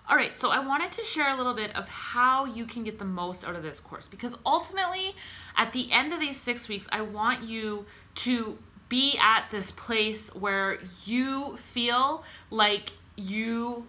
All right, so I wanted to share a little bit of how you can get the most out of this course, because ultimately at the end of these 6 weeks, I want you to be at this place where you feel like you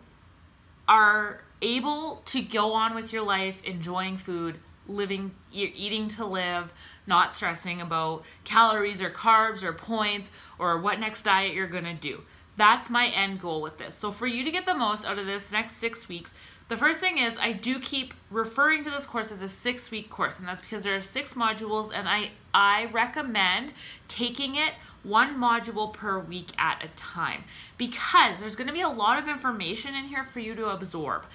are able to go on with your life, enjoying food, living, eating to live, not stressing about calories or carbs or points or what next diet you're gonna do. That's my end goal with this. So for you to get the most out of this next 6 weeks, the first thing is I do keep referring to this course as a 6-week course, and that's because there are 6 modules, and I recommend taking it 1 module per week at a time, because there's going to be a lot of information in here for you to absorb.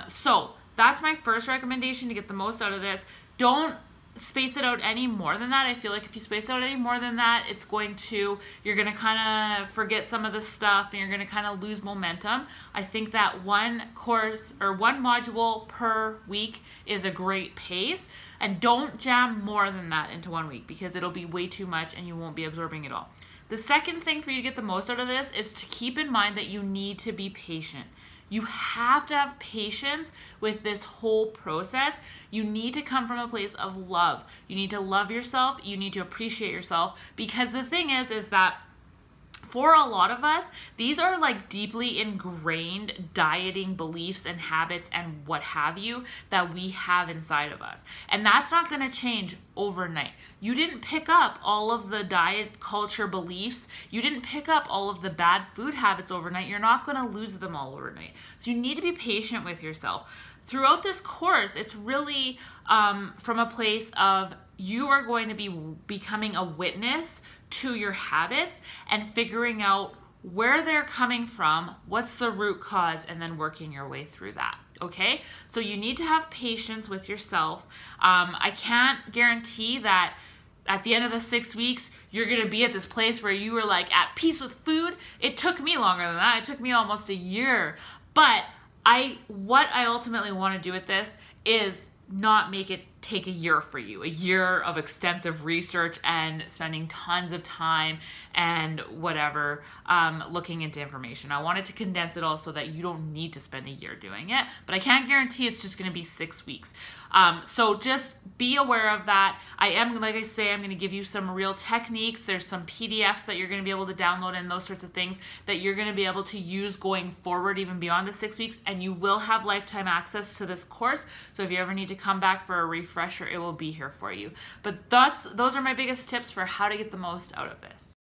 So that's my first recommendation to get the most out of this. Don't space it out any more than that. I feel like if you space out any more than that, you're going to kind of forget some of the stuff and you're going to kind of lose momentum. I think that 1 course or 1 module per week is a great pace, and don't jam more than that into 1 week, because it'll be way too much and you won't be absorbing it all. The second thing for you to get the most out of this is to keep in mind that you need to be patient. You have to have patience with this whole process. You need to come from a place of love. You need to love yourself. You need to appreciate yourself, because the thing is that for a lot of us, these are like deeply ingrained dieting beliefs and habits and what have you that we have inside of us. And that's not going to change overnight. You didn't pick up all of the diet culture beliefs. You didn't pick up all of the bad food habits overnight. You're not going to lose them all overnight. So you need to be patient with yourself. Throughout this course, it's really from a place of you are going to be becoming a witness to your habits and figuring out where they're coming from, what's the root cause, and then working your way through that. Okay? So you need to have patience with yourself. I can't guarantee that at the end of the 6 weeks, you're going to be at this place where you were like at peace with food. It took me longer than that. It took me almost a year. But what I ultimately want to do with this is not make it take a year for you, a year of extensive research and spending tons of time and whatever looking into information. I wanted to condense it all so that you don't need to spend a year doing it, but I can't guarantee it's just going to be 6 weeks. So just be aware of that. Like I say, I'm going to give you some real techniques. There's some PDFs that you're going to be able to download and those sorts of things that you're going to be able to use going forward, even beyond the 6 weeks, and you will have lifetime access to this course. So if you ever need to come back for a refresher, it will be here for you. But those are my biggest tips for how to get the most out of this.